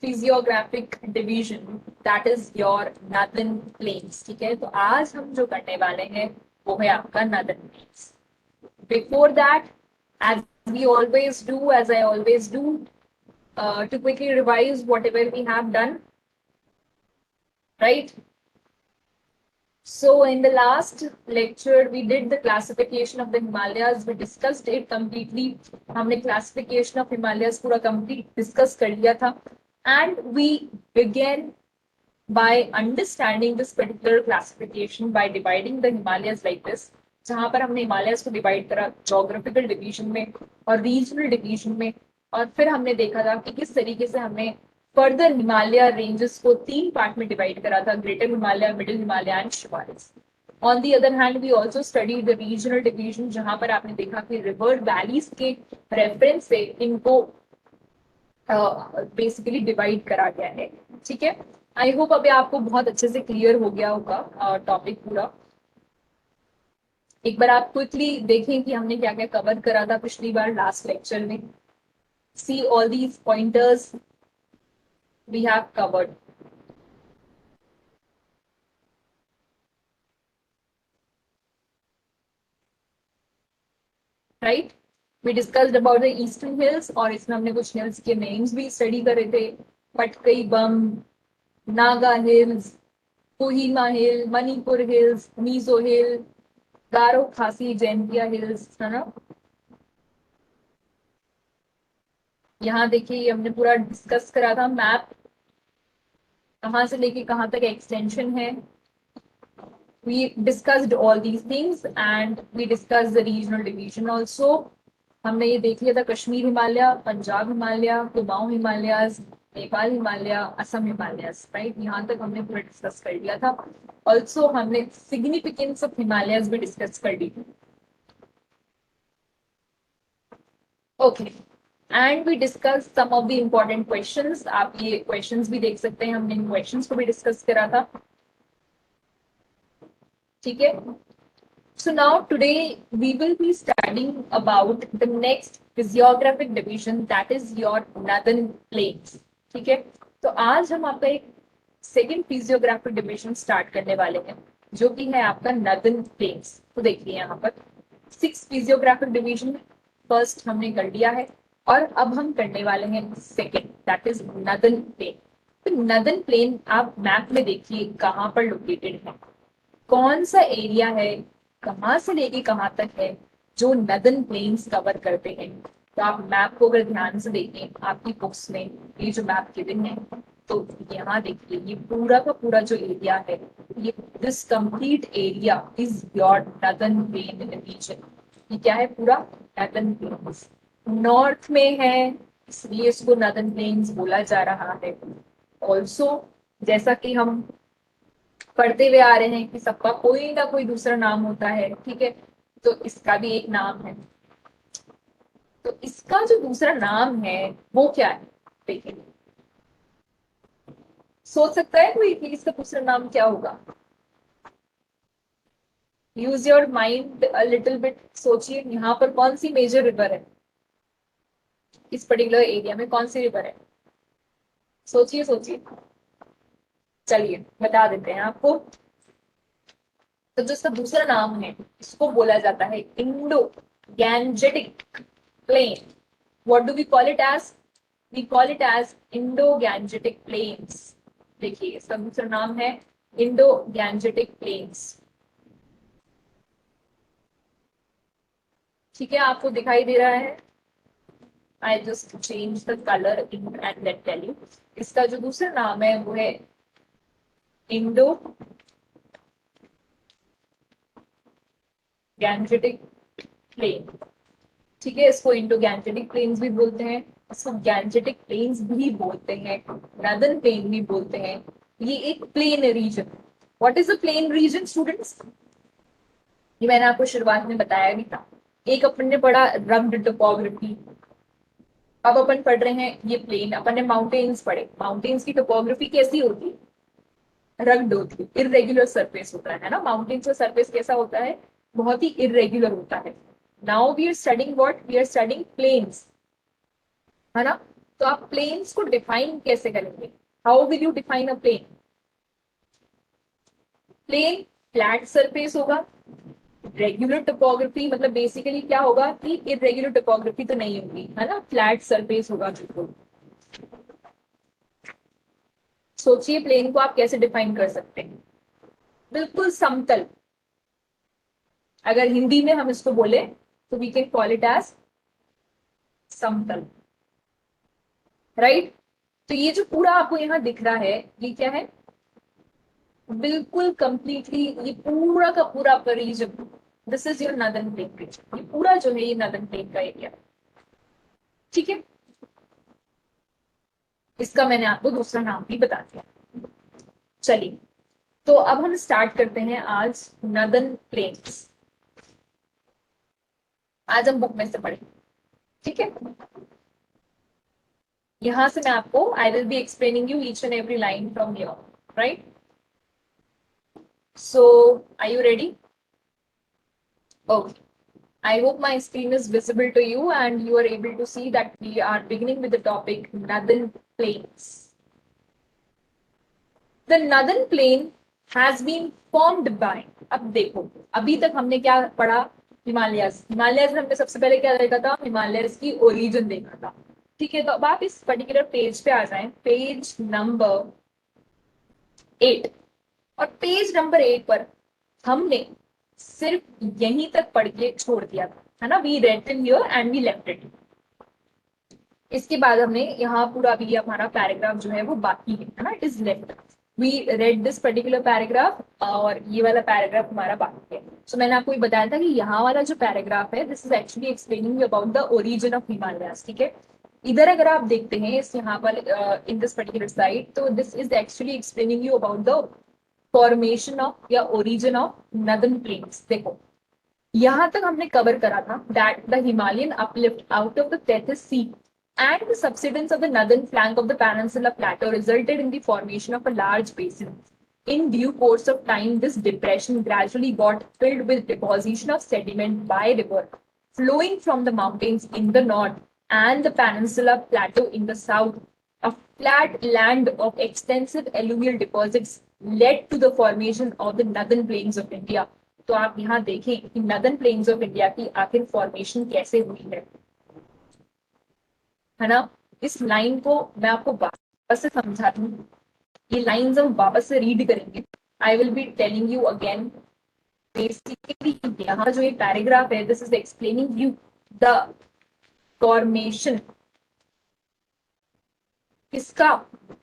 Physiographic division that is your northern plains. ठीक है, तो आज हम जो करने वाले हैं वो है आपका northern plains. Before that, as we always do, as I always do, to quickly revise whatever we have done, right? So in the last lecture we did the classification of the Himalayas. We discussed it completely. हमने classification of Himalayas पूरा complete discuss कर लिया था, and we began by understanding this particular classification by dividing the Himalayas like this, जहां पर हमने Himalayas को divide करा जोग्राफिकल डिवीजन में और रीजनल डिवीजन में, और फिर हमने देखा था कि किस तरीके से हमने फर्दर हिमालय रेंजेस को 3 पार्ट में डिवाइड करा था, greater Himalaya, middle Himalaya and Shivaliks. On the other hand we also study the regional division, जहां पर आपने देखा कि रिवर वैलीज के रेफरेंस से इनको बेसिकली डिवाइड करा गया है। ठीक है, आई होप अभी आपको बहुत अच्छे से क्लियर हो गया होगा टॉपिक पूरा। एक बार आप क्विकली देखें कि हमने क्या क्या कवर करा था पिछली बार लास्ट लेक्चर में। See all these pointers we have covered. Right, we discussed about the eastern hills, और इसमें हमने कुछ हिल्स के नेम्स भी स्टडी करे थे। पटकई बम, नागा हिल्स, कोहिमा हिल, मणिपुर हिल्स, मीजो हिल, गारो खासी जैंतिया हिल्स, है ना। यहाँ देखिए हमने पूरा डिस्कस करा था मैप, कहाँ से लेके कहाँ तक एक्सटेंशन है। we discussed all these things and we discussed the regional division also. हमने ये देख लिया था Kashmir Himalaya, Punjab Himalaya, Kumaon Himalayas, Nepal Himalaya, Assam Himalayas, right. यहाँ तक हमने पूरा डिस्कस कर लिया था। ऑल्सो हमने सिग्निफिकेंस ऑफ हिमालयस भी डिस्कस कर ली। Okay, and we discuss some of the important questions. आप ये क्वेश्चंस भी देख सकते हैं, हमने इन क्वेश्चंस को भी डिस्कस करा था। ठीक है, so now today we will be studying about the next physiographic division, that is your northern plains। ठीक है, तो आज हम आपका एक सेकेंड फिजियोग्राफिक डिविजन स्टार्ट करने वाले हैं, जो कि है आपका नॉर्दर्न प्लेन्स। तो देखिए यहाँ पर 6 फिजियोग्राफिक डिवीजन फर्स्ट हमने कर लिया है, और अब हम करने वाले हैं second, that is northern plain. तो नॉर्दर्न प्लेन आप मैप में देखिए कहाँ पर लोकेटेड है, कौन सा एरिया है, कहाँ से लेके कहाँ तक है जो नॉर्दर्न प्लेन्स कवर करते हैं। तो आप मैप को अगर ध्यान से देखें आपकी बुक्स में ये जो मैप गिवन है, तो यहाँ देखिए ये पूरा का पूरा जो एरिया है, ये this complete area is your northern plain region. ये क्या है, पूरा नॉर्दर्न प्लेन्स नॉर्थ में है, इसलिए इसको नॉर्दर्न प्लेन्स बोला जा रहा है। ऑल्सो जैसा कि हम पढ़ते हुए आ रहे हैं कि सबका कोई ना कोई दूसरा नाम होता है, ठीक है, तो इसका भी एक नाम है। तो इसका जो दूसरा नाम है वो क्या है, देखिए सोच सकता है कोई कि इसका दूसरा नाम क्या होगा। Use your mind a little bit, सोचिए यहाँ पर कौन सी मेजर रिवर है, इस पर्टिकुलर एरिया में कौन सी रिवर है, सोचिए सोचिए। चलिए बता देते हैं आपको। तो जो इसका दूसरा नाम है इसको बोला जाता है Indo Gangetic plain. What do we call it as, we call it as Indo Gangetic plains. देखिए इसका दूसरा नाम है इंडो गैंजेटिक प्लेन्स। ठीक है, आपको दिखाई दे रहा है। I just change the colour in and let tell you. इसका जो दूसरा नाम है वो है इंडो गैंजेटिक प्लेन। ठीक है, इसको इंडो गैंजेटिक प्लेन्स भी बोलते हैं, इसको गैंजेटिक प्लेन्स भी बोलते हैं, नॉर्दर्न प्लेन भी बोलते हैं। ये एक plain region. What is a plain region students, ये मैंने आपको शुरुआत में बताया भी था। एक अपन ने पढ़ा रग्ड टोपोग्राफी, अब अपन पढ़ रहे हैं ये प्लेन। अपन ने माउंटेन्स पढ़े, माउंटेन्स की टोपोग्राफी कैसी होती है, रग्ड होती है, इरेगुलर सरफेस होता है ना। माउंटेन्स का सरफेस कैसा होता है, बहुत ही इरेगुलर होता है। Now we are studying what, we are studying plains, है ना। तो आप प्लेन्स को डिफाइन कैसे करेंगे, how will you define a plane? Plane flat surface होगा, रेगुलर टोपोग्राफी मतलब बेसिकली क्या होगा कि इरेगुलर टोपोग्राफी तो नहीं होगी, है ना, फ्लैट सरफेस होगा बिल्कुल। सोचिए प्लेन को आप कैसे डिफाइन कर सकते हैं, बिल्कुल समतल। अगर हिंदी में हम इसको बोले तो we can call it as समतल, राइट। तो ये जो पूरा आपको यहाँ दिख रहा है ये क्या है, बिल्कुल कंप्लीटली ये पूरा का पूरा आपका region, this is your northern plain region, ये पूरा जो है ये नदन प्लेन का एरिया, ठीक है। इसका मैंने आपको दूसरा नाम भी बता दिया। चलिए, तो अब हम स्टार्ट करते हैं आज नदन प्लेन्स। आज हम बुक में से पढ़ेंगे, ठीक है। यहां से मैं आपको I will be explaining you each and every line from here, right. So are you ready? Okay. I hope my screen is visible to you and you are able to see that we are beginning with the topic Northern Plains. The Northern Plain has been formed by, अब देखो अभी तक हमने क्या पढ़ा, Himalayas. Himalayas हमने सबसे पहले क्या देखा था, हिमालयस की ओरिजिन देखा था, ठीक है। तो अब आप इस पर्टिकुलर पेज पे आ जाएं, पेज नंबर 8। और पेज नंबर 8 पर हमने सिर्फ यहीं तक पढ़ के छोड़ दिया था, है ना, we read in here and we left it. इसके बाद हमने यहाँ पूरा भी हमारा पैराग्राफ जो है वो बाकी है ना, it is left. We read this particular paragraph और ये वाला पैराग्राफ हमारा बाकी है। सो मैंने आपको ये बताया था कि यहाँ वाला जो पैराग्राफ है this is actually explaining about the origin of Himalayas, ठीक है। इधर अगर आप देखते हैं इस यहाँ पर इन दिस पर्टिकुलर साइड, तो this is actually explaining you about the formation of या ओरिजिन ऑफ नदन प्लेन्स। देखो यहां तक हमने कवर करा था that the Himalayan uplift out of the Tethys sea and the subsidence of the northern flank of the Peninsula Plateau resulted in the formation of a large basin. In due course of time, this depression gradually got filled with deposition of sediment by river flowing from the mountains in the north and the Peninsula Plateau in the south. A flat land of extensive alluvial deposits led to the formation of the northern plains of India. तो आप यहाँ देखें कि northern planes of India की आखिर formation कैसे हुई है ना। इस लाइन को मैं आपको वापस से समझा दूं, ये लाइंस हम वापस से रीड करेंगे। आई will be telling you again, basically यहाँ जो ये पैराग्राफ है this is explaining you the formation किसका,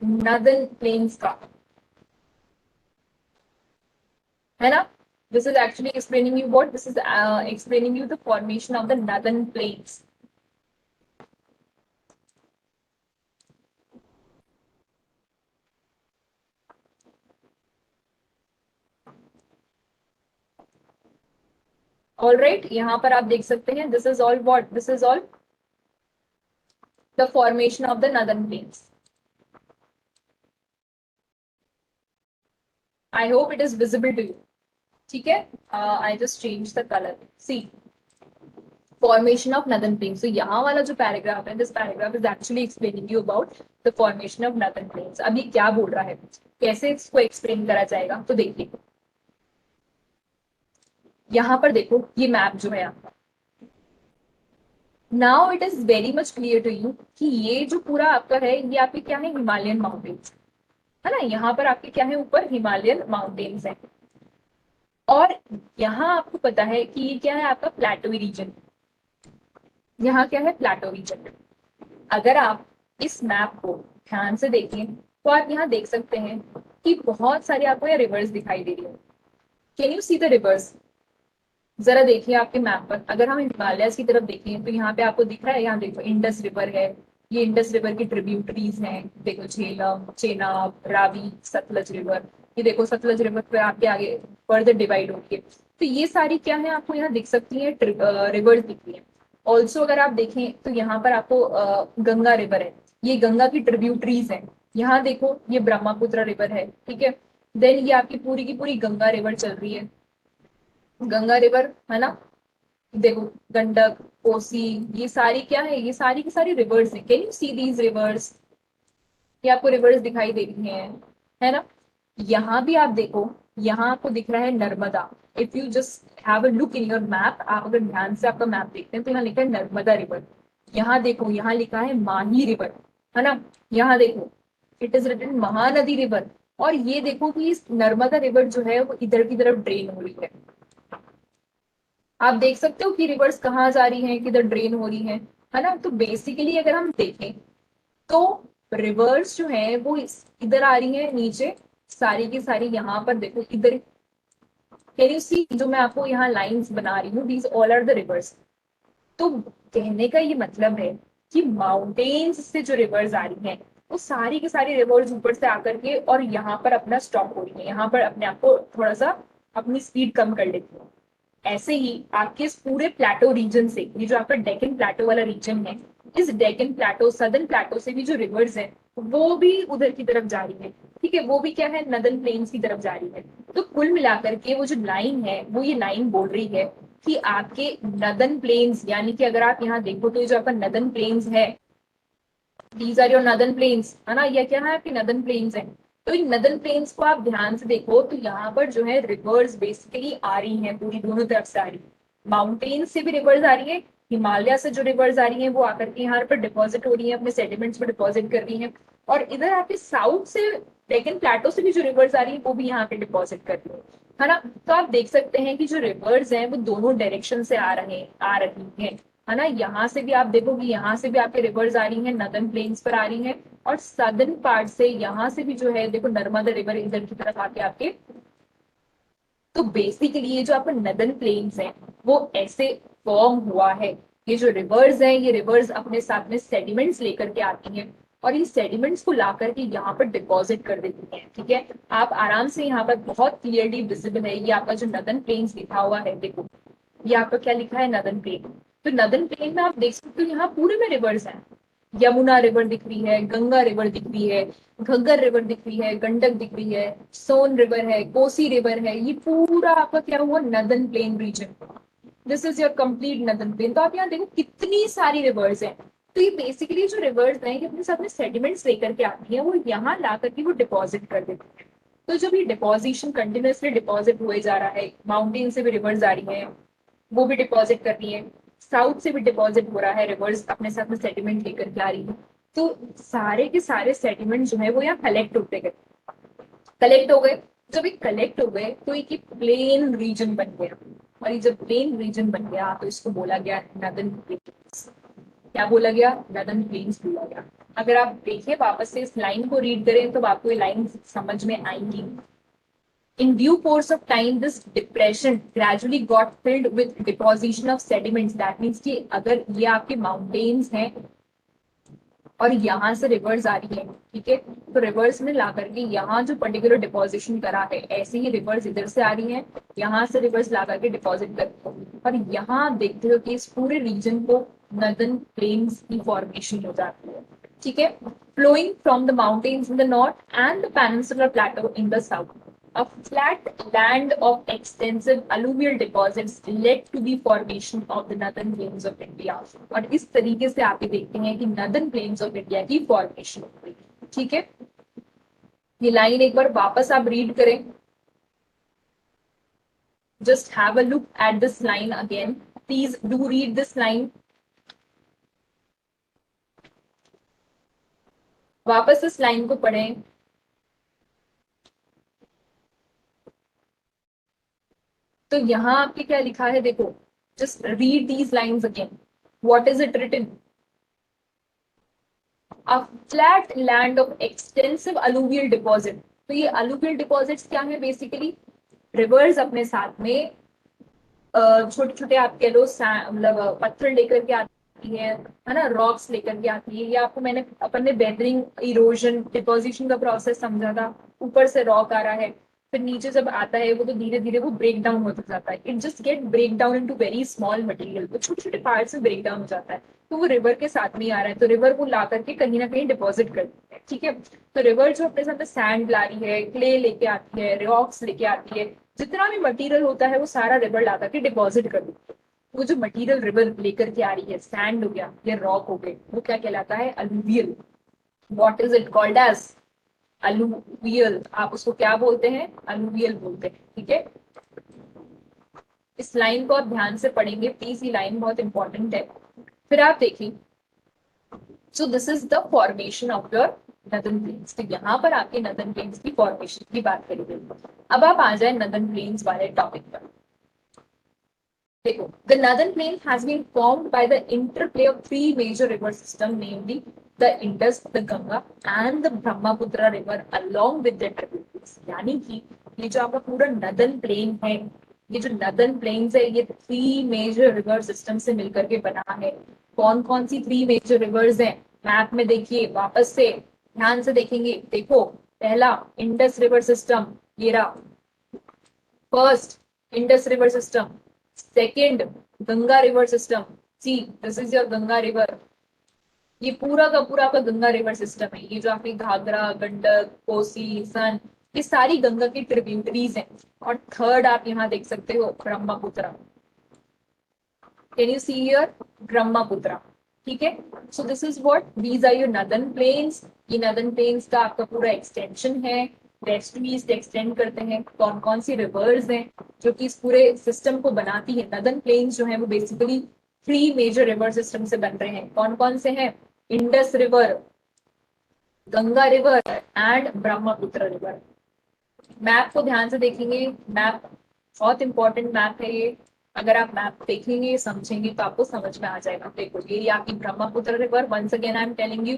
नदन प्लेन्स का, है ना। This is actually explaining you what? This is explaining you the formation of the northern plains. All right, यहाँ पर आप देख सकते हैं this is all what? This is all the formation of the northern plains. I hope it is visible to you. ठीक है, I just changed the color. See, formation of northern plains. So यहाँ वाला जो paragraph है, this paragraph is actually explaining you about the formation of northern plains. अब ये क्या बोल रहा है, कैसे इसको एक्सप्लेन करा जाएगा, तो देखिए यहाँ पर देखो ये मैप जो है आपका, now it is very much clear to you कि ये जो पूरा आपका है ये आपके क्या है, हिमालयन माउंटेन्स, है ना। यहाँ पर आपके क्या है, ऊपर हिमालयन माउंटेन्स है। और यहाँ आपको पता है कि ये क्या है, आपका प्लेटो रीजन, यहाँ क्या है, प्लेटो रीजन। अगर आप इस मैप को ध्यान से देखें तो आप यहाँ देख सकते हैं कि बहुत सारे आपको यहाँ रिवर्स दिखाई दे रही है। Can you see the reverse? जरा देखिए आपके मैप पर, अगर हम हिमालयस की तरफ देखें तो यहाँ पे आपको दिख रहा है, यहाँ देखो इंडस रिवर है, ये इंडस रिवर की ट्रिब्यूटरीज हैं, देखो झेलम, चेनाब, रावी, सतलज रिवर, ये देखो सतलज रिवर पे आपके आगे फर्दर डिवाइड होती है। तो ये सारी क्या है आपको यहाँ दिख सकती है, रिवर्स दिख रही है। ऑल्सो अगर आप देखें तो यहाँ पर आपको गंगा रिवर है, ये गंगा की ट्रिब्यूटरीज है। यहाँ देखो ये ब्रह्मपुत्र रिवर है, ठीक है। देन ये आपकी पूरी की पूरी गंगा रिवर चल रही है, गंगा रिवर, है ना। देखो गंडक, कोसी, ये सारी क्या है, ये सारी की सारी रिवर्स है। Can you see these rivers? ये आपको रिवर्स दिखाई दे रही है ना? यहाँ भी आप देखो, यहाँ आपको दिख रहा है Narmada. If you just have a look in your map, आप अगर ध्यान से आपका मैप देखते हैं तो यहाँ लिखा है नर्मदा रिवर। यहाँ देखो, यहाँ लिखा है माही रिवर, है ना? यहाँ देखो, it is written Mahanadi river. और ये देखो कि इस नर्मदा रिवर जो है वो इधर की तरफ ड्रेन हो रही है। आप देख सकते हो कि रिवर्स कहाँ जा रही है, किधर ड्रेन हो रही है ना? तो बेसिकली अगर हम देखें तो रिवर्स जो है वो इधर आ रही है नीचे, सारी की सारी। यहाँ पर देखो इधर, कैन यू सी, जो मैं आपको यहाँ लाइंस बना रही हूँ, these all are the rivers. तो कहने का ये मतलब है कि माउंटेन्स से जो रिवर्स आ रही हैं वो सारी की सारी रिवर्स ऊपर से आकर के और यहाँ पर अपना स्टॉप हो रही है, यहाँ पर अपने आप को थोड़ा सा अपनी स्पीड कम कर लेती है। ऐसे ही आपके इस पूरे प्लेटो रीजन से, ये जो आपका डेक्कन प्लेटो वाला रीजन है, इस डेक्कन प्लेटो, सदर्न प्लेटो से भी जो रिवर्स है वो भी उधर की तरफ जा रही है। ठीक है, वो भी क्या है, नदन प्लेन्स की तरफ जा रही है। तो कुल मिलाकर के वो जो लाइन है वो ये लाइन बोल रही है कि आपके नदन प्लेन्स, यानी कि अगर आप यहाँ देखो तो ये जो आपका नदन प्लेन्स है, these are your northern plains, है ना? ये क्या है, आपके नदन प्लेन्स है। तो इन नदन प्लेन्स को आप ध्यान से देखो तो यहाँ पर जो है रिवर्स बेसिकली आ रही है, पूरी दोनों तरफ से आ रही है। माउंटेन से भी रिवर्स आ रही है, हिमालय से जो रिवर्स आ रही है वो आकर के यहाँ पर डिपॉजिट हो रही है, अपने सेडिमेंट्स पर डिपॉजिट कर रही है। और इधर आपके साउथ से डेक्कन प्लेटो से भी जो रिवर्स आ रही है वो भी यहाँ पे डिपॉजिट कर रही है ना? तो आप देख सकते हैं कि जो रिवर्स है वो दोनों डायरेक्शन से आ रही है ना? यहाँ से भी आप देखो कि यहाँ से भी आपके रिवर्स आ रही है, नदन प्लेन्स पर आ रही है। और सदर्न पार्ट से यहाँ से भी जो है देखो, नर्मदा रिवर इधर की तरफ आके आपके। तो बेसिकली ये जो आपका नदन प्लेन्स है वो ऐसे फॉर्म हुआ है। ये जो रिवर्स है, ये रिवर्स अपने साथ में सेडिमेंट्स लेकर के आती हैं और ये सेडिमेंट्स को ला करके यहाँ पर डिपॉजिट कर देती हैं। ठीक है, आप आराम से यहाँ पर बहुत क्लियरली विजिबल है, ये आपका जो नदन प्लेन्स लिखा हुआ है, देखो ये आपका क्या लिखा है, नदन प्लेन। तो नदन प्लेन में आप देख सकते हो यहाँ पूरे में रिवर्स है। यमुना रिवर दिख रही है, गंगा रिवर दिख रही है, घग्गर रिवर दिख रही है, गंडक दिख रही है, सोन रिवर है, कोसी रिवर है। ये पूरा आपका क्या हुआ, northern plain region. This is your complete northern plain. तो आप यहाँ देखो कितनी सारी रिवर्स हैं। तो ये बेसिकली जो रिवर्स हैं ये अपने साथ में सेडिमेंट्स लेकर के आती है, वो यहाँ ला करके वो डिपॉजिट कर देती है। तो जब ये डिपॉजिशन कंटिन्यूसली डिपॉजिट हुए जा रहा है, माउंटेन से भी रिवर्स आ रही है, वो भी डिपॉजिट कर रही है, साउथ से भी डिपॉजिट हो रहा है, रिवर्स अपने साथ में सेटिलमेंट लेकर के आ रही है। तो सारे के सारे सेटिलमेंट जो है वो यहाँ कलेक्ट होते गए, कलेक्ट हो गए। जब ये कलेक्ट हो गए तो एक प्लेन रीजन बन गया। और ये जब प्लेन रीजन बन गया तो इसको बोला गया नदन प्लेन्स। क्या बोला गया, नदन प्लेन्स बोला गया। अगर आप देखिए वापस से इस लाइन को रीड करें तो आपको ये लाइन समझ में आएंगी। In due course of time, this depression gradually got filled with deposition of sediments. That means कि अगर ये आपके mountains हैं और यहाँ से रिवर्स आ रही है, ठीक है, तो रिवर्स में ला करके यहाँ जो पर्टिकुलर डिपोजिशन करा है, ऐसे ही रिवर्स इधर से आ रही है, यहाँ से रिवर्स ला करके डिपॉजिट करते हो। और यहाँ आप देखते हो कि इस पूरे रीजन को नदन प्लेन्स की फॉर्मेशन हो जाती है। ठीक है, flowing from the mountains in the north and the peninsular plateau in the south. A flat land of extensive alluvial deposits led to the formation of the northern plains of India. और इस तरीके से आप देखते हैं कि northern plains of India की formation हो गई। ठीक है, ये लाइन एक बार वापस आप रीड करें, just have a look at this line again. Please do read this line. वापस इस लाइन को पढ़ें। तो यहाँ आपके क्या लिखा है, देखो, just read these lines again. What is it written? A flat land of extensive alluvial deposit. तो ये अलुवियल डिपॉजिट्स क्या है, बेसिकली रिवर्स अपने साथ में छोटे छोटे आप कह लो मतलब पत्थर लेकर के आती है ना, रॉक्स लेकर के आती है। ये आपको मैंने अपन ने बेदरिंग, इरोजन, डिपोजिशन का प्रोसेस समझा था। ऊपर से रॉक आ रहा है, फिर नीचे जब आता है वो तो धीरे धीरे वो ब्रेक डाउन होता जाता है। It just get break down into very small material, वो छोटे छोटे पार्ट्स में ब्रेक डाउन हो जाता है। तो वो रिवर के साथ में ही आ रहा है, तो रिवर को ला करके कहीं ना कहीं डिपॉजिट करती है। ठीक है, तो रिवर जो अपने साथ सैंड ला रही है, क्ले लेके आती है, रॉक्स लेके आती है, जितना भी मटेरियल होता है वो सारा रिवर ला करके डिपॉजिट कर देती है। वो जो मटेरियल रिवर लेकर के आ रही है, सैंड हो गया या रॉक हो गए, वो क्या कहलाता है? Alluvial. What is it called as? Alluvial. आप उसको क्या बोलते हैं? अलूवियल बोलते हैं। ठीक है, इस लाइन को आप ध्यान से पढ़ेंगे प्लीज, ये लाइन बहुत इंपॉर्टेंट है। फिर आप देखिए, so this is the formation of your northern plains. तो यहाँ पर आपके नदन प्लेन्स की फॉर्मेशन की बात करेंगे। अब आप आ जाए नदन प्लेन्स वाले टॉपिक पर। देखो, the northern plain has been formed by the interplay of three major river systems, namely the Indus, the Ganga and the Brahmaputra river along with their tributaries। यानी कि ये जो आपका पूरा नदन प्लेन है, ये जो नदन प्लेन्स है, ये थ्री मेजर रिवर सिस्टम से मिलकर के बना है। कौन कौन सी थ्री मेजर रिवर्स हैं? मैप में देखिए, वापस से ध्यान से देखेंगे। देखो, पहला इंडस रिवर सिस्टम, ये रहा first Indus river system. Second Ganga river system, see this is your Ganga river. ये पूरा का पूरा आपका गंगा रिवर सिस्टम है। ये जो आपकी घाघरा, गंडक, कोसी, सन, ये सारी गंगा की ट्रिब्यूटरीज हैं। और थर्ड आप यहाँ देख सकते हो Brahmaputra. Can you see here? Brahmaputra. ठीक है, so this is what, these are your northern plains. ये नदन प्लेन्स का आपका पूरा एक्सटेंशन है, वेस्ट टू ईस्ट एक्सटेंड करते हैं। कौन कौन सी रिवर्स हैं जो कि इस पूरे सिस्टम को बनाती है? नदन प्लेन्स जो है वो basically three major river system से बन रहे हैं। कौन कौन से हैं? Indus river, Ganga river and Brahmaputra river. Map को ध्यान से देखेंगे, मैप बहुत इंपॉर्टेंट मैप है ये। अगर आप मैप देखेंगे, समझेंगे तो आपको समझ में आ जाएगा। देखो, ये आपकी Brahmaputra river, once again I am telling you,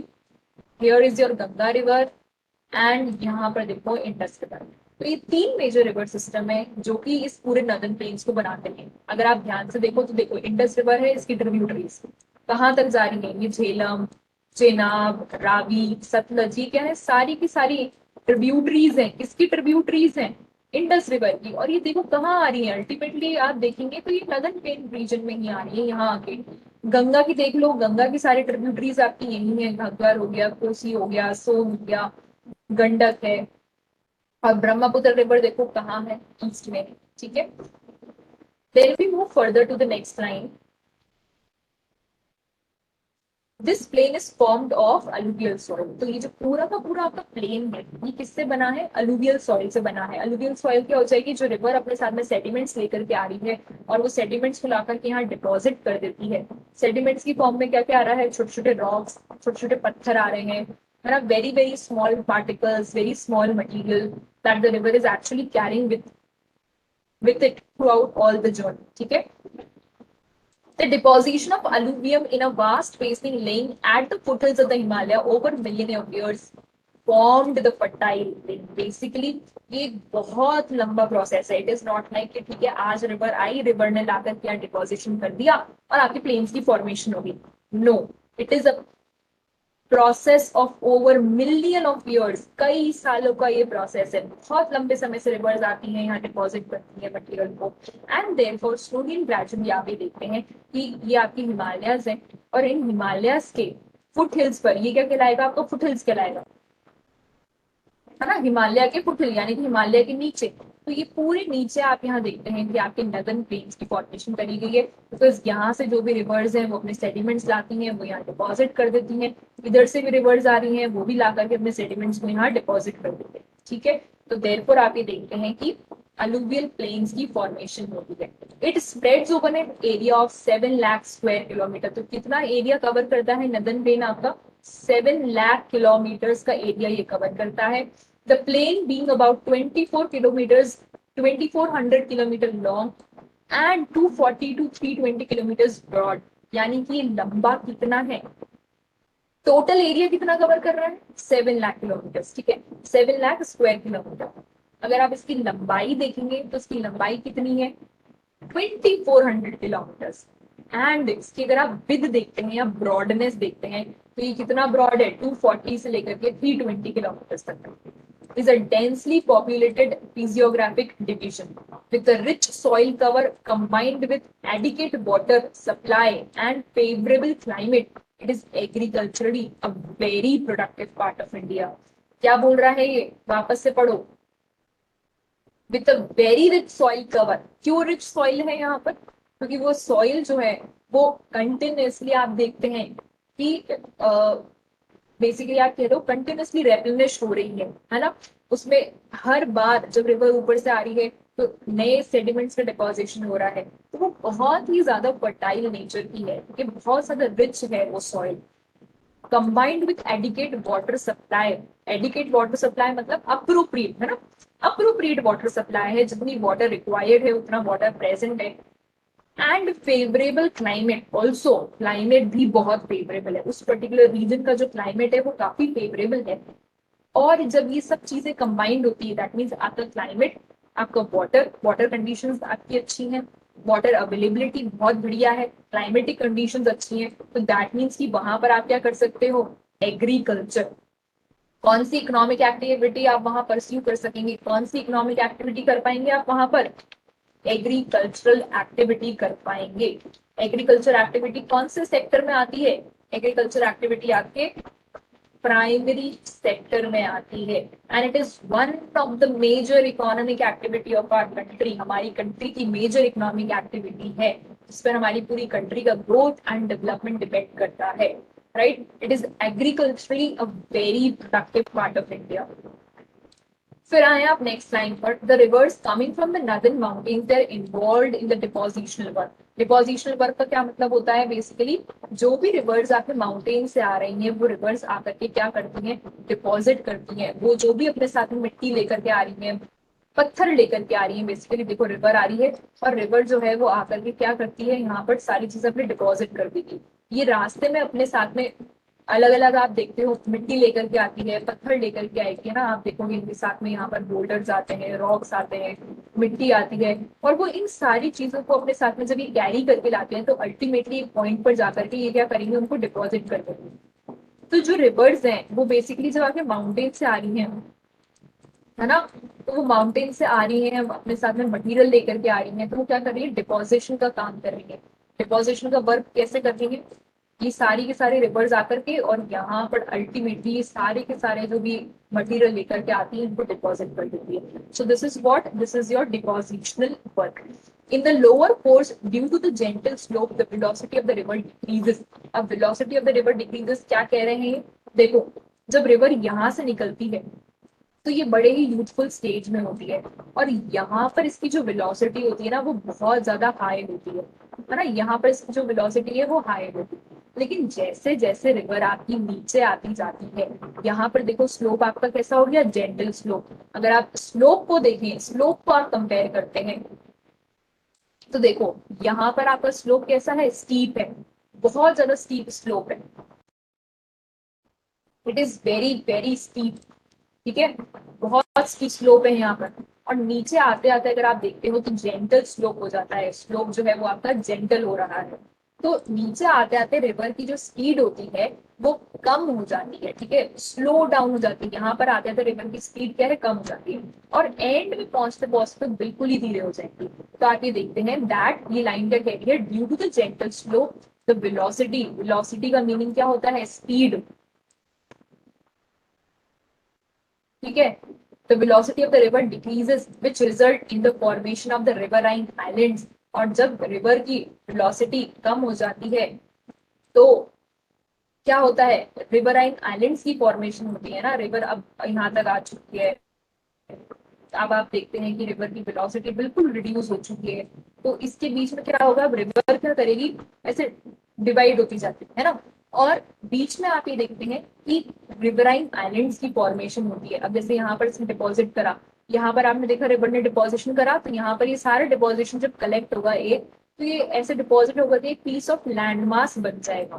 here is your Ganga river and यहाँ पर देखो इंडस रिवर। तो ये तीन मेजर रिवर सिस्टम है जो कि इस पूरे नदन प्लेन्स को बनाते हैं। अगर आप ध्यान से देखो तो देखो, इंडस रिवर है, इसकी ट्रिब्यूटरीज कहाँ तक जा रही है? ये झेलम, चेनाब, रावी, सतलज, ये क्या है? सारी की सारी ट्रिब्यूटरीज हैं। किसकी ट्रिब्यूटरीज हैं? इंडस रिवर की। और ये देखो कहाँ आ रही है, अल्टीमेटली आप देखेंगे तो ये नदन प्लेन रीजन में ही आ रही है, यहाँ आके। गंगा की देख लो, गंगा की सारी ट्रिब्यूटरीज आपकी यही है, घग्गर हो गया, कोसी हो गया, सोन हो गया, गंडक है। और ब्रह्मपुत्र रिवर देखो कहाँ है, ईस्ट में है। ठीक है, then we move further to the next line. This plain is formed of alluvial soil. तो ये जो पूरा का पूरा आपका प्लेन है, ये किससे बना है? अलुवियल सॉइल से बना है। अलुवियल सॉइल क्या हो जाएगी? जो रिवर अपने साथ में सेडिमेंट्स लेकर के आ रही है और वो सेडिमेंट्स को लाकर के यहाँ डिपॉजिट कर देती है। सेडिमेंट्स की फॉर्म में क्या क्या आ रहा है? छोटे छोटे रॉक्स, छोटे छोटे पत्थर आ रहे हैं, है ना, very very small particles, very small material that the river is actually carrying with it throughout all the journey। ठीक है, the deposition of alluvium in a vast basin laying at the foothills of the Himalaya over millions of years formed the fertile plain। Basically ये बहुत लंबा process है। It is not like कि ठीक है आज रिवर आई, रिवर ने लाकर के डिपोजिशन कर दिया और आपकी प्लेन्स की फॉर्मेशन होगी। No, it is a process of over million of years. कई सालों का ये प्रोसेस है। बहुत लंबे समय से रिवर्स आती हैं, यहाँ डिपॉजिट करती है मटेरियल को, and therefore slowly and gradually आप ये देखते हैं कि ये आपकी हिमालयस हैं। और इन हिमालयस के फुट हिल्स पर ये क्या कहलाएगा? आपको फुट हिल्स कहलाएगा, है ना, हिमालय के फुट हिल, यानी कि हिमालय के नीचे। तो ये पूरे नीचे आप यहाँ देखते हैं कि आपके नदन प्लेन्स की फॉर्मेशन करी गई है। बिकॉज यहाँ से जो भी रिवर्स हैं वो अपने सेडिमेंट्स लाती हैं, वो यहाँ डिपॉजिट कर देती हैं। इधर से भी रिवर्स आ रही हैं, वो भी ला करके अपने सेडिमेंट्स को यहाँ डिपॉजिट कर देते हैं। ठीक है, तो देयरफॉर आप ये देखते हैं कि अलुवियल प्लेन्स की फॉर्मेशन होती है। It spreads over an area of 7 lakh square kilometre. तो कितना एरिया कवर करता है नदन प्लेन आपका? 7 लाख किलोमीटर्स का एरिया ये कवर करता है। The plain being about 24 kilometers, 2400 kilometer long and 240 to 320 kilometers broad। यानी कि लंबा कितना है? टोटल एरिया कितना कवर कर रहा है? 7 लाख किलोमीटर। ठीक है, 7 लाख स्क्वायर किलोमीटर। अगर आप इसकी लंबाई देखेंगे तो इसकी लंबाई कितनी है? 2400 किलोमीटर्स। एंड इसकी अगर आप विद देखते हैं या ब्रॉडनेस देखते हैं तो ये कितना ब्रॉड है? 240 से लेकर के 320 किलोमीटर तक। is a densely populated physiographic division with a rich soil cover combined with adequate water supply and favorable climate। It is agriculturally a very productive part of India। क्या बोल रहा है ये? वापस से पढ़ो। With a very rich soil cover। क्यों rich soil है यहाँ पर? क्योंकि वो सॉइल जो है वो कंटिन्यूसली आप देखते हैं कि बेसिकली आप कह रहे हो कंटिन्यूसली रेप्लेनिश हो रही है ना। उसमें हर बार जब रिवर ऊपर से आ रही है तो नए सेडिमेंट्स का डिपोजिशन हो रहा है, तो वो बहुत ही ज्यादा फर्टाइल नेचर की है, क्योंकि बहुत ज्यादा रिच है वो soil. Combined with adequate water supply, adequate water supply मतलब अप्रोप्रिएट, है ना, अप्रोप्रिएट वाटर सप्लाई है, जितनी वाटर रिक्वायर्ड है उतना वाटर प्रेजेंट है। And favourable climate also, climate भी बहुत फेवरेबल है, उस पर्टिकुलर रीजन का जो क्लाइमेट है वो काफी फेवरेबल है। और जब ये सब चीजें कंबाइंड होती है दैट मीन्स आपका क्लाइमेट, आपका वाटर वाटर कंडीशंस आपकी अच्छी हैं, वाटर अवेलेबिलिटी बहुत बढ़िया है, क्लाइमेटिक कंडीशंस अच्छी हैं, तो दैट मीन्स कि वहां पर आप क्या कर सकते हो, एग्रीकल्चर। कौन सी इकोनॉमिक एक्टिविटी आप वहां परस्यू कर सकेंगे, कौन सी इकोनॉमिक एक्टिविटी कर पाएंगे आप वहां पर, एग्रीकल्चरल एक्टिविटी कर पाएंगे। एग्रीकल्चर एक्टिविटी कौन से सेक्टर में आती है, एग्रीकल्चर एक्टिविटी आपके प्राइमरी सेक्टर में आती है। And it is one of the major economic activity of our country, हमारी कंट्री की मेजर इकोनॉमिक एक्टिविटी है, जिस पर हमारी पूरी कंट्री का ग्रोथ एंड डेवलपमेंट डिपेंड करता है, right. It is agriculturally a very productive part of India. फिर आए आप नेक्स्ट लाइन पर, the rivers coming from the northern mountains they are involved in the depositional work. Depositional work का क्या मतलब होता है, बेसिकली जो भी रिवर्स आपके माउंटेन से आ रही हैं वो रिवर्स आकर के क्या करती हैं, डिपॉजिट करती हैं, वो जो भी अपने साथ में मिट्टी लेकर के आ रही हैं, पत्थर लेकर के आ रही है, बेसिकली देखो रिवर आ रही है और रिवर जो है वो आकर के क्या करती है, यहाँ पर सारी चीजें अपने डिपॉजिट कर देगी। ये रास्ते में अपने साथ में अलग अलग आप देखते हो मिट्टी लेकर के आती है, पत्थर लेकर के आएगी, है ना, आप देखोगे इनके साथ में यहाँ पर बोल्डर्स आते हैं, रॉक्स आते हैं, मिट्टी आती है, और वो इन सारी चीजों को अपने साथ में जब ये कैरी करके लाते हैं तो अल्टीमेटली एक पॉइंट पर जाकर के ये क्या करेंगे, उनको डिपॉजिट कर देंगे। तो जो रिवर्स हैं वो बेसिकली जब आके माउंटेन से आ रही हैं, है ना, तो वो माउंटेन से आ रही हैं, अपने साथ में मटेरियल लेकर के आ रही हैं, तो वो क्या कर रही है, डिपोजिशन का काम कर रही है। डिपोजिशन का वर्क कैसे कर रही है, ये सारी के सारे रिवर्स आकर के और यहाँ पर अल्टीमेटली ये सारे के सारे जो भी मटेरियल लेकर के आती है इनको डिपॉजिट कर देती है। So this is what, this is your depositional work. In the lower course, due to the gentle slope, the velocity of the river decreases. अब velocity of the river decreases क्या कह रहे हैं, देखो जब रिवर यहाँ से निकलती है तो ये बड़े ही यूथफुल स्टेज में होती है, और यहाँ पर इसकी जो वेलोसिटी होती है ना वो बहुत ज्यादा हाई होती है ना, यहाँ पर इसकी जो वेलोसिटी है वो हाई होती है। लेकिन जैसे जैसे रिवर आपकी नीचे आती जाती है, यहाँ पर देखो स्लोप आपका कैसा हो गया, जेंटल स्लोप। अगर आप स्लोप को देखें, स्लोप को आप कंपेयर करते हैं तो देखो यहाँ पर आपका स्लोप कैसा है, स्टीप है, बहुत ज्यादा स्टीप स्लोप है, it is very very steep, ठीक है, बहुत स्टीप स्लोप है यहाँ पर। और नीचे आते आते अगर आप देखते हो तो जेंटल स्लोप हो जाता है, स्लोप जो है वो आपका जेंटल हो रहा है। तो नीचे आते आते रिवर की जो स्पीड होती है वो कम हो जाती है, ठीक है, स्लो डाउन हो जाती है, यहाँ पर आते आते रिवर की स्पीड क्या है, कम हो जाती है, और एंड में पहुंचते पहुंचते बिल्कुल ही धीरे हो जाएगी। तो आप ये देखते हैं दैट ये लाइन का कह रही है, due to the gentle slope the velocity, velocity का मीनिंग क्या होता है, स्पीड, ठीक है, the velocity of the river decreases which result in the formation of the riverine islands। और जब रिवर की वेलोसिटी कम हो जाती है तो क्या होता है, रिवराइन आइलैंड्स की फॉर्मेशन होती है ना, रिवर अब यहाँ तक आ चुकी है, अब आप देखते हैं कि रिवर की वेलोसिटी बिल्कुल रिड्यूस हो चुकी है, तो इसके बीच में क्या होगा, अब रिवर क्या करेगी, ऐसे डिवाइड होती जाती है ना, और बीच में आप ये देखते हैं कि रिवराइन आइलैंड्स की फॉर्मेशन होती है। अब जैसे यहाँ पर इसने डिपॉजिट करा, यहाँ पर आपने देखा रिवर ने डिपोजिशन करा, तो यहाँ पर ये सारे डिपोजिशन जब कलेक्ट होगा एक, तो ये ऐसे डिपॉजिट होकर के एक पीस ऑफ लैंड मास बन जाएगा,